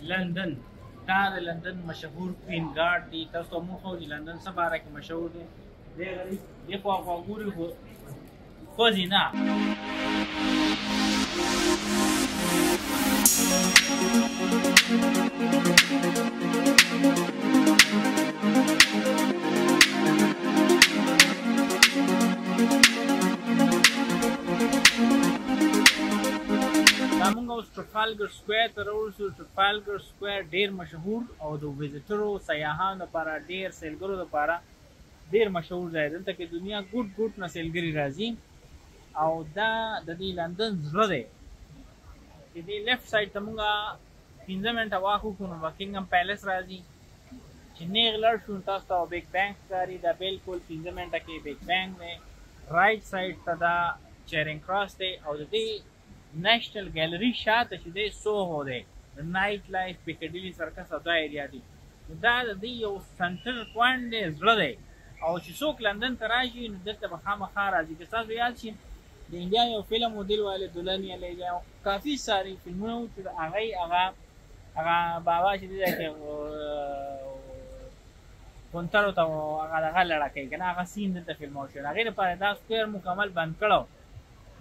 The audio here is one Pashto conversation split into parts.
لندن دا د لندن مشهور کوین ګارډ دی. تاسو ته مونږ خو د لندن څه باره کې مشهور دی. دی غریب دی خوا ګوري خو خوځي نه. موږ اوس ټرافالګر سکویر ته راورسو. ټرافالګر سکویر ډیر مشهور او د ویزیټرو سیاحانو لپاره ډیر سیلګرو لپاره ډیر مشهور ځای دی. دلته کې دنیا ګوټ نه سیلګري راځي او دا د دې لندن زړه دی. د دې لیفټ سایډ ته موږ 15 منټه واخو کوو نو بکینګم پیلس راځي. چې نیغ لاړ شو تاسو ته بیگ بینګ ښکاري. دا بالکل 15 منټه کې بیگ بینګ دی. رایټ سایډ ته دا چیرینګ کراس دی او د دې نیشنل ګیلري شاته چې دی سوهو دی. د نایټ لایف پیکډیلی سرکس او دا ایریا دی. دا د دې یو سنټر پوینټ دی، زړه دی. او چې څوک لندن ته راشي نو دلته به خامخا راځي. که تاسو یاد شي د انډیا یو فلم و دل والے دلہنیا لے جاؤ، کافی ساری فلمونه و چې هغه بابا چې دی کې کونترو ته هغه لړا کوي کنه، هغه سین دلته فلمو شو. هغې لپاره دا سکویر مکمل بند کړو.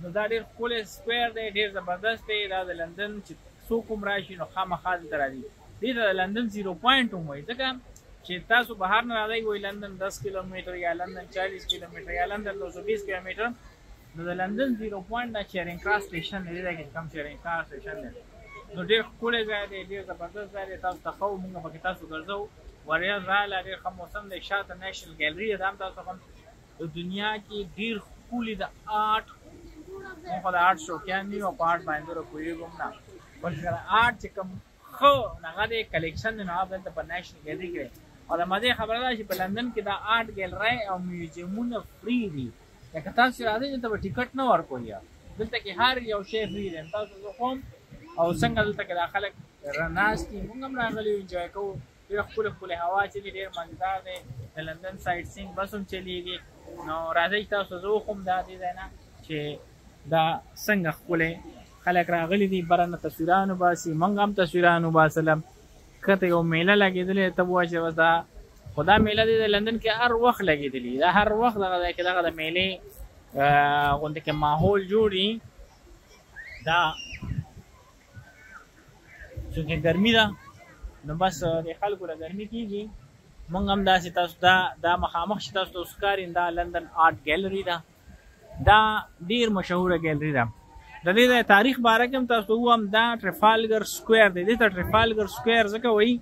نو دا ډېر ښکلی سکویر دی، ډېر زبردست دی. دا د لندن چې څوک هم راشي نو خامخا دلته راځي. دې ته د لندن 0 پوینټ هم وایي، ځکه چې تاسو بهر نه راځئ وایي لندن 10 کیلومتر یا لندن 40 کیلومتر یا لندن 220 کیلومتر. نو د لندن 0 پوینټ دا چیرینګ کراس سټیشن دی، دا کې کم چیرینګ کراس سټیشن دی. نو ډېر ښکلی ځای دی، ډېر زبردست ځای دی. تاسو ته ښه مونږ پکې تاسو ګرځو. وریځ راغله، ډېر ښه موسم دی. شاته نیشنل ګیلري ده، هم تاسو هم د دنیا کې ډېر ښکلي د آرټ، مونږ خو د آرټ شوقیان نه یو، په آرټ باندې پوهېږو هم نه، بلکې آرټ چې کوم ښه هغه دی کلیکشن دی نو هغه دلته په نیشنل ګیلري کې دی. او د مزې خبره ده چې په لندن کې دا آرټ ګیلري او میوزیمونه فری دي. لکه تاسو راځئ دلته به ټیکټ نه ورکوي، دلته کې هر یو شی فری دی. تاسو زه کوم او څنګه دلته کې دا خلک ناست دي، مونږ هم راغلي یو انجوای کوو. ډېره ښکلې ښکلې هوا چلي، ډېر مزېدار دی. د لندن سایټ سینګ بس هم چلېږي. نو راځئ تاسو زه وښیم دا دې ځای نه چې دا څنګه ښکلی خلک راغلي دي. بره نه تصویران وباسي، موږ هم تصویران وباسلم. ښکته یو میله لګېدلې، ته به وایې چې بس دا خو دا میله دی د لندن کې هر وخت لګېدلي. دا هر وخت دغه ځای کې دغه د میلې غوندې کې ماحول جوړي. دا چونکې ګرمي ده نو بس د خلکو له ګرمي کېږي. موږ هم داسې تاسو دا مخامخ چې تاسو ته ښکاري دا لندن آرټ ګیلري ده. دا ډېر مشهوره ګیلري ده. د دې ځای تاریخ باره کې هم تاسو ته ووایم، دا ټرافالګر سکویر دی. دې ته ټرافالګر سکویر ځکه وایي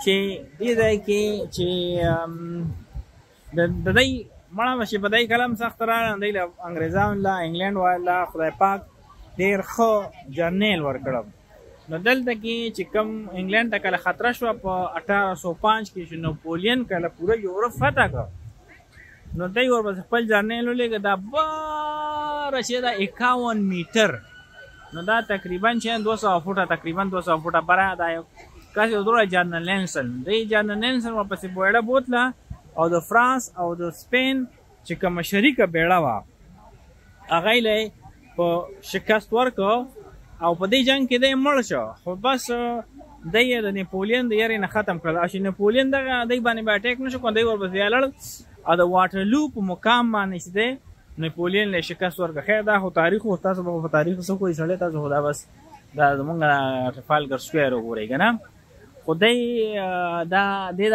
چې دې ځای کې چې د دوی مړه به چې په دی کلم سخت راغله، دوی له انګریزانو له انګلینډ والا خدای پاک ډېر ښه جرنیل ورکړه. نو دلته کې چې کوم انګلینډ ته کله خطره شوه په 1805 کې چې نپولین کله پوره یورپ فتح کړ، نو دی ورپسې خپل جرنیل ولېږه. دا باره چې دا 51 میټر، نو دا تقریبا چې 200 فوټه، تقریبا 200 فوټه بره. دا یو کس یو دوره جنرل نلسن دی. جنرل نلسن ورپسې بیړه بوتله او د فرانس او د سپین چې کومه شریکه بیړه وه هغه یې په شکست ورکړ او په دې جنګ کې دی مړ شو. خو بس دی یې د نپولین د یارې نه ختم کړل. او چې نپولین دغه دی باندې به اټیک نه شو کولی، دی ورپسې لړل او د واټرلو په مقام باندې چې دی نپولین له شکست ورکړه. خیر دا خو تاریخ و، تاسو به په تاریخ څه کوئ سړی، تاسو خو دا بس دا زمونږ ټرافالګر سکویر وګورئ که نه. خو دی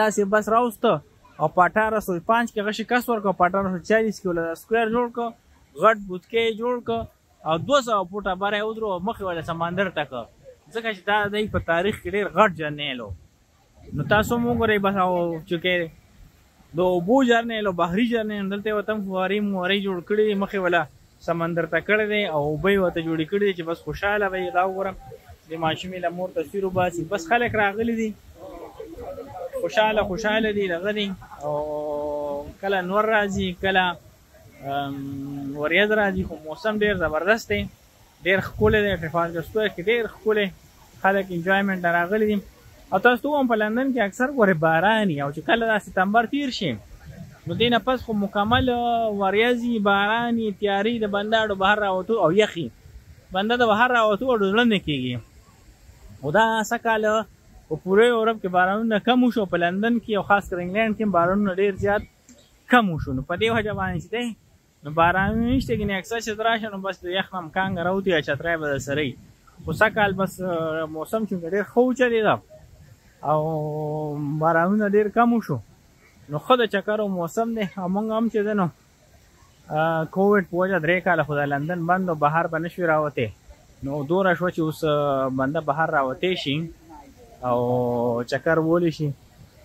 داسې بس راوسته او په 1805 کې هغه شکست ورکړه. په 1840 کې ولې سکویر جوړ کړه، غټ بوتکې جوړ کړه او 200 فوټه بره یې ودرو او مخې ولې سمندر ته کړه، ځکه چې دا دی په تاریخ کې ډېر غټ جرنیل و. نو تاسو هم وګورئ بس. او چونکې د اوبو جرنیل او بحري جرنیل دلته یې ورته فوارې موارې جوړ کړي دي، مخې وله سمندر ته کړی دی او اوبه یې ورته جوړې کړي دي چې بس خوشحاله به یې. دا وګورم د ماشومې له مور تصویر وباسي، بس خلک راغلي دي خوشحاله دي دغه دي. او کله نور راځي کله وریځ راځي، خو موسم ډېر زبردست دی، ډېر ښکلی دی. ټرافالګر سکویر کې ډېر ښکلی خلک انجوایمنټ ته راغلي دي. او تاسو ته ووایم په لندن کې اکثر ګورې باران وي، او چې کله دا ستمبر تیر شي نو دې نه پس خو مکمل وریځي، باراني، تیاري، د بنده اړو بهر راوتو او یخي، بنده د بهر راوتو اړو زړه نه کېږي. او دا سکال په پوره یورپ کې بارانونه کم وشو، په لندن کې او خاص کر انګلینډ کې بارانونه ډېر زیات کم وشو. نو په دې وجه باندې چې دی نو بارانونه نشته، ګنې اکثر چې راشه نو بس د یخ نه امکان راوځي یا چتری به درسره وي. خو سږکال بس موسم چونکې ډېر ښه وچلېده او بارانونه ډېر کم وشو نو ښه د چکر او موسم دی. او موږ هم چې دی نو کووډ په وجه 3 کاله خو د لندن بند او بهر به نه شوي راوتی، نو دوره شوه چې اوس بنده بهر راوتی شي او چکر وولی شي.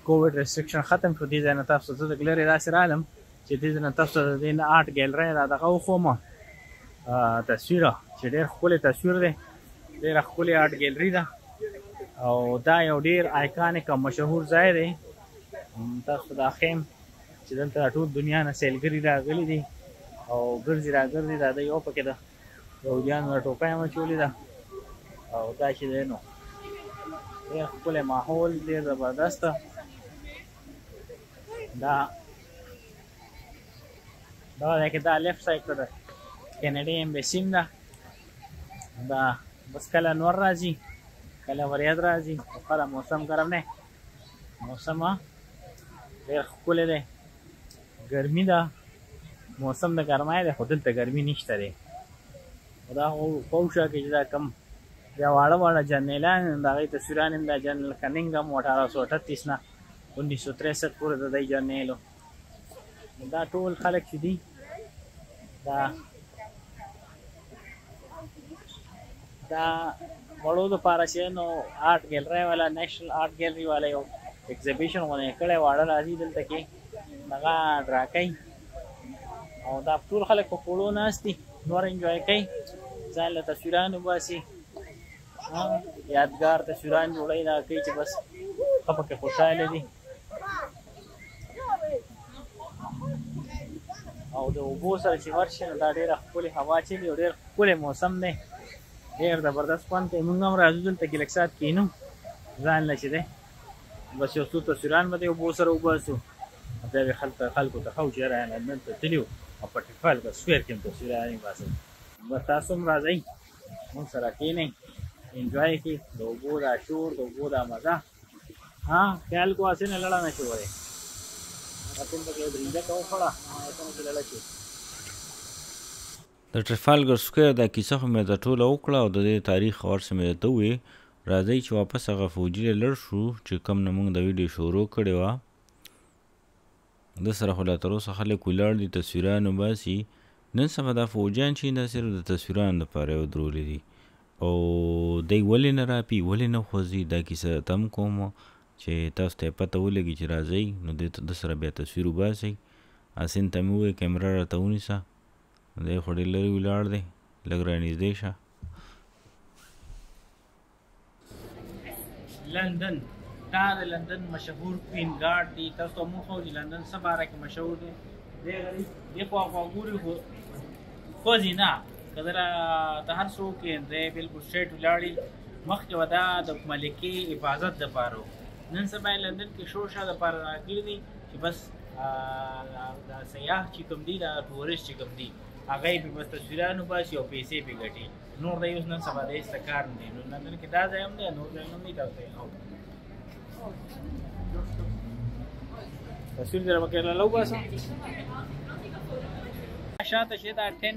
کووډ ریسټرکشن ختم شو. دې ځای نه تاسو ته زه د لرې داسې رالم چې دې ځای نه تاسو ته د دې نه آرټ ګیلرۍ دا دغه وښوم تصویره چې ډېر ښکلی تصویر دی، ډېره ښکلې آرټ ګیلري ده او دا یو ډېر آیکانیک او مشهور ځای دی. تاسو دا ښیم چې دلته ټول دنیا نه سیلګري راغلي دي او ګرځي راګرځي. دا د یو پکې ده یهودیانو د ټوپۍ هم اچولې ده او دا چې دی نو ډېر ښکلی ماحول، ډېر زبردسته. دا دی که دا لیفټ سایډ ته د کینیډي ایمبیسي هم ده. دا بس کله نور راځي کله وریځ راځي. خپله موسم ګرم دی، موسم ډېر ښکلی دی، ګرمي ده، موسم د ګرمۍ دی خو دلته ګرمي نشته دی. دا پوشه کې چې دا کم بیا واړه واړه جرنیلان د هغې تصویران هم دا جنرل کنینګ هم 1838 نه 1963 پورې د دی جرنیلو. دا ټول خلک چې دي دا وړو دپاره چې نو آرټ ګیلرۍ والا نیشنل آرټ ګیلري والا یو ایګزیبیشن غونې کړی، واړه راځي دلته کې دغه ډرا کوي او دا ټول خلک په پوړو ناست دي، نور انجوای کوي، ځان له تصویران وباسي، یادګار تصویران جوړوي، دا کوي چې بس ښه پکې خوشحاله دي. او د اوبو سره چې ورشي نو دا ډېره ښکلې هوا چلي او ډېر ښکلی موسم دی، ډېر زبردست خوند کوي. موږ هم راځو دلته کې لږ ساعت کښېنو ځان له چې دی بس یو څو تصویران به د اوبو سره وباسو، بیا به خلکو ته ښه و چې یاره لندن ته تللي وو او په تصویر کې هم تصویرانې باسئ. بس تاسو هم راځئ موږ سره کښېنئ، انجوای کړئ د اوبو دا شور، د اوبو دا مزه. خیال کو هسې نه لړه نه شي وری د ټریفالګر سکویر دا کیسه خو مې د ټوله وکړه او د دې تاریخ ورسې مې درته وویې. راځئ چې واپس هغه فوجي له لړ شو چې کوم نه موږ د ویډیو شروع کړې وه. د سره خو لا تر اوسه خلک ولاړ دي تصویران وباسي. نن سبا دا فوجیان چې دا صرف د تصویرانو دپاره یې ودرولې دي او دی ولې نه راپي ولې نه خوځي. دا کیسه تم کوم چې تاسو ته پته ولګي چې راځئ نو د سره بیا تصویر وباسئ. حسین ته مې وویل کیمره راته ونیسه، دی خو ډېر لرې ولاړ دی، لږ رانږدې شه. لندن دا د لندن مشهور کوین ګارډ دی. تاسو ته مونږ ښودي لندن څه باره کې مشهور دی. دې خوا ګوري خو خوځي نه، که ته هر څوک یې دی بلکل سټریټ ولاړي. مخکې به دا د ملکې حفاظت دپاره و، نن سبا یې لندن کې شوشه دپاره راګیر دي چې بس دا سیاح چې کوم دي دا ټورسټ چې کوم دي هغه یې پرې بس تصویران وباسي او پیسې پرې ګټي. نور دی اوس نن سبا د هېڅ ته کار نه دی. نو لندن کې دا ځای هم دی، نور ځایونه هم دي. تاسو ته تصویر در پکې راله وباسم. شاته چې دا 10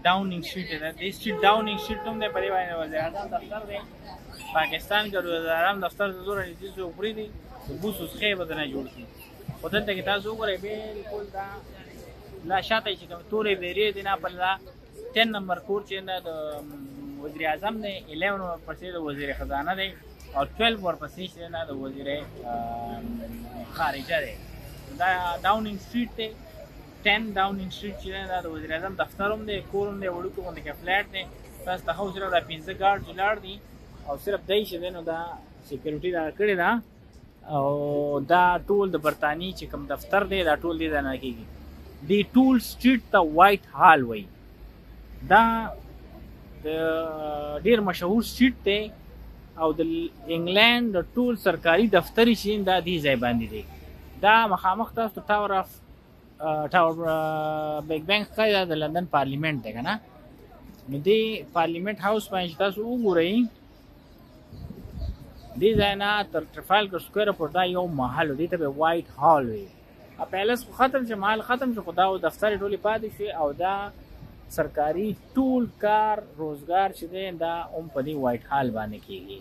ډاونینګ سټریټ دی، دې سټریټ ډاونینګ سټریټ هم دی. په دې باندې وزیر اعظم دفتر دی. پاکستان کې وزیر اعظم دفتر د زوره نږدې څوک پرې دی د بوس وسخې به دنه جوړ شي. خو دلته کې تاسو وګورئ بلکل دا شاته چې کوم تورې بیرې دي نه په 10 نمبر کور چې دا د وزیر اعظم دی، 11 ورپسې د وزیر خزانه دی او 12 ورپسې چې دا د وزیر خارجه دی. دا ډاونینګ سټریټ دی، 10 ډاونینګ سټریټ چې دا د وزیر اعظم دفتر هم دی، کور هم دی، وړوکی غوندې کې فلیټ دی. تاسو ته خو صرف دا 15 ګارډ ولاړ دي او صرف دی چې دی نو دا سیکیورټي دا کړې ده او دا ټول د برطانیې چې کوم دفتر دی دا ټول دې ځای نه کېږي. دې ټول سټریټ ته وایټ هال وایي. دا د ډېر مشهور سټریټ دی او د انګلینډ د ټول سرکاري دفترې چې دا دې ځای باندې دی. دا مخامخ تاسو ته ټاور بیګ بینګ ښکاري، دا د لندن پارلیمنټ دی که نه. نو دې پارلیمنټ هاوس باندې چې تاسو وګورئ دې ځای نه تر ټرافالګر سکویر پورې دا یو محل و، دې ته به وایټ هال وي. پیلس خو ختم شو، محل ختم شو، خو دا دفتر ټولې پاتې شوې او دا سرکاري ټول کار روزګار چې دی دا هم په دې وایټ هال باندې کېږي.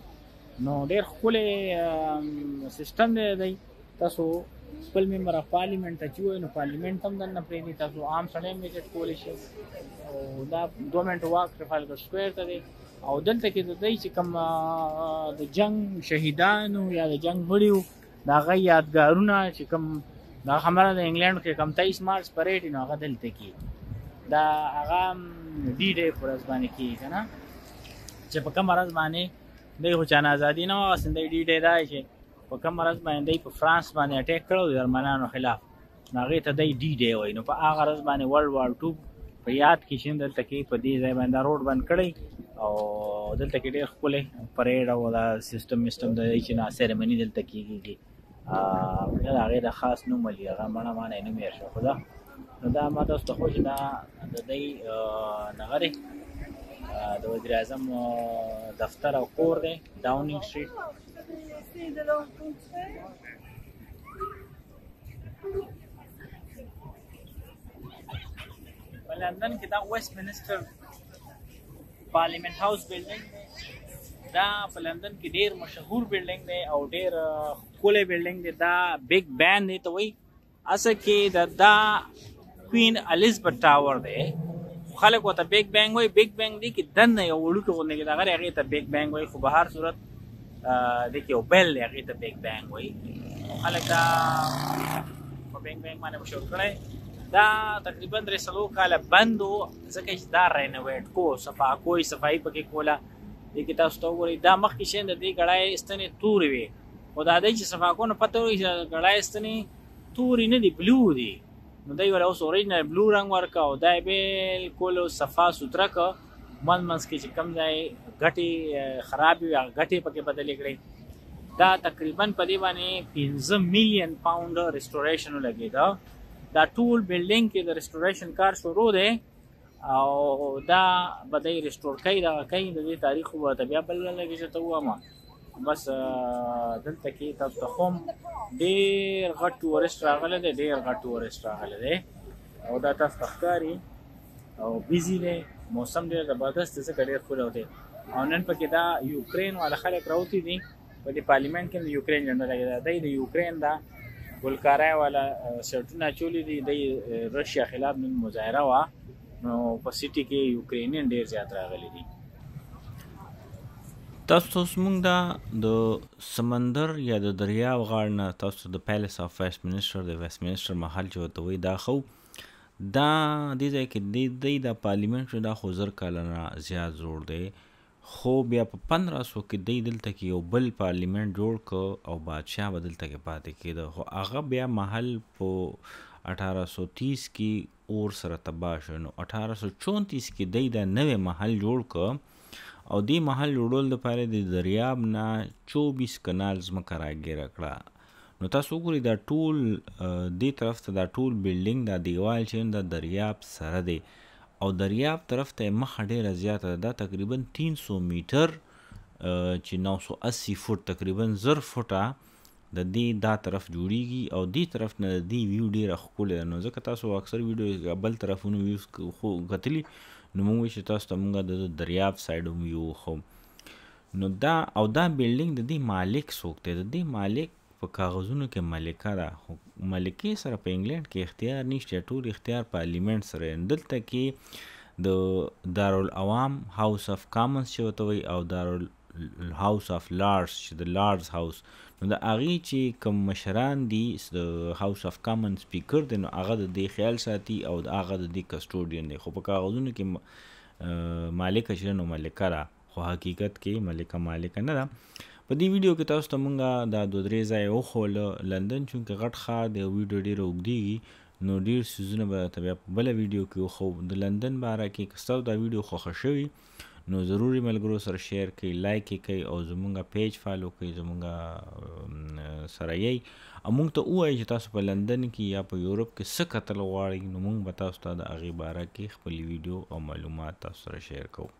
نو ډېر ښکلی سیسټم دی. تاسو خپل ممبر اف پارلیمنټ ته چې ووایي نو پارلیمنټ هم دننه پرېږدي، تاسو عام سړی هم وزټ کولی شئ. او دا 2 منټه واک ټرافالګر سکویر ته دی. او دلته کې د دوی چې کوم د جنګ شهیدانو یا د جنګ مړي د هغه یادګارونه چې کوم دا خبره د انګلینډ کې کوم 23 مارچ پریډ نو هغه دلته کې دا هغه ډي ډے پر ورځ باندې کېږي که نه، چې په کومه ورځ باندې دوی خو چانه ازادي نه واخیستل. دی ډي ډے دا چې په کومه ورځ باندې دوی په فرانس باندې اټیک کړی د جرمنانو خلاف، نو هغې ته دی ډي ډے وایي. نو په هغه ورځ باندې ورلډ وار 2 په یاد کې چې دلته کې په دې ځای باندې روډ بند کړی او دلته کې ډېر ښکلی پریډ او دا سیسټم د دی چې نه سیرمني دلته کېږي. د هغې د خاص نوم ولي هغه مڼه مانه یې نوم هېر شو، خو دا نو دا ما تاسو ته خو چې دا د دی نغه دی د وزیر اعظم دفتر او کور دی ډاونینګ سټریټ. په لندن کې دا ویسټ منسټر پارلیمنت هاوس بلډینګ دا په لندن کې ډېر مشهور بلډینګ دی او ډېر ښکلی بلډینګ دی. دا بیگ بین دی ته وایي، اصل کې دا کوین الیزابت ټاور دی، خلک ورته بیگ بینګ وایي. بیگ بینګ دی کې دننه یو وړوکی غوندې کې دغه دی، هغې ته بیگ بینګ وایي. خو به هر صورت دی کې یو بیل دی، هغې ته بیگ بینګ وایي. خلک دا په بیگ بینګ باندې مشهور کړی. دا تقریبا 3 کاله بند و، ځکه چې دا رینوویټ کو صفایي پکې کوله. دې کې تاسو ته وګورئ دا مخکې شین د دې ګړۍ ستنې تورې وې، خو دا دی چې صفا کو نه پته وایي چې ګړۍ ستنې تورې نه دي، بلو دي. نو دی ولا اوس اوریجنل بلو رنګ ورکړه او دا یې بالکل صفا سوتره کړه. منځ کې چې کوم ځای ګټې خرابې وي هغه ګټې پکې بدلې کړې. دا تقریبا په دې باندې 15 میلیون پاونډ ریسټوریشن ولګېده. دا ټول بلډینګ کې د ریسټوریشن کار شروع دی او دا به دی ریسټور کوي دغه کوي. د دې تاریخ خو به بیا بل لګي چې ته ووایم. بس دلته کې تاسو ته خو ډېر غټ ټورسټ راغلی دی، ډېر غټ ټورسټ راغلی دی او دا تاسو ته ښکاري او بیزي دی. موسم ډېر زبردست دی ځکه ډېر ښکلی دی. او نن پکې دا یوکرین والا خلک راوتي دي په دې پارلیمنټ کې. د یوکرین جنډه لګېده دی، د یوکرین دا ګلکاری والا شرټونه اچولي دي. د رشیا خلاف نن مظاهره وه، نو په سیټي کې یوکرینین ډېر زیات راغلي دي. تاسو اوس موږ دا د سمندر یا د دریاب غاړه نه تاسو د پیلس اف ویسټ منسټر د ویسټ منسټر محل چې ورته وایي دا خو دا دې ځای کې دی د پارلیمنټ دا خو 1000 کاله نه زیات زوړ دی. خو بیا په 1500 کې دی دلته کې یو بل پارلیمنټ جوړ کړ او بادشاه به دلته کې پاتې کېده. خو هغه بیا محل په 1830 کې اور سره تباه شو. نو 1834 کې دی دا نوی محل جوړ کړ او دې محل جوړول دپاره د دریاب نه 24 کنال ځمکه راګیره کړه. نو تاسو وګورئ دا ټول دې طرف ته دا ټول بلډینګ دا دیوال چې دا دریاب سره دی او دریاب طرف ته مخه ډېره زیاته ده. دا تقریبا 300 میټر چې 980 فوټ تقریبا 1000 فوټه د دې دا طرف جوړیږي او دې طرف نه د دې ویو ډېره ښکلې ده. نو ځکه تاسو اکثر ویډیو بل طرفونو ویوز خو کتلي نو موږ وایو چې تاسو ته موږ د دریاب سایډ هم ویو خو. نو دا او دا بلډینګ د دې مالک څوک دی؟ د دې مالک په کاغذونو کې ملکه ده، خو ملکې سره په انګلینډ کې اختیار نشته، ټول اختیار پارلیمنټ سره. دلته کې د دارالعوام هاوس اف کامنز چې ورته وایي او هاوس اف لارډز چې د لارډز هاوس، نو د هغې چې کوم مشران دي د هاوس اف کامن سپیکر دی نو هغه د دې خیال ساتي او هغه د دې کسټوډین دی. خو په کاغذونو کې مالکه چې نو ملکه ده، خو حقیقت کې مالکه نه ده. په دې ویډیو کې تاسو ته مونږ دا 2-3 ځایه وښوله. لندن چونکې غټ ښار دی او ویډیو ډېره اوږدېږي نو ډېر څیزونه به درته بیا په بله ویډیو کې وښو. د لندن باره کې که ستاسو دا ویډیو خوښه شوي نو ضروري ملګرو سره شیر کړئ، لایک یې کړئ او زمونږ پیج فالو کړئ، زمونږ سره یئ او مونږ ته ووایئ چې تاسو په لندن کې یا په یورپ کې څه کتل غواړئ نو مونږ به تاسو ته د هغې باره کې خپلې ویډیو او معلومات تاسو سره شیر کوو.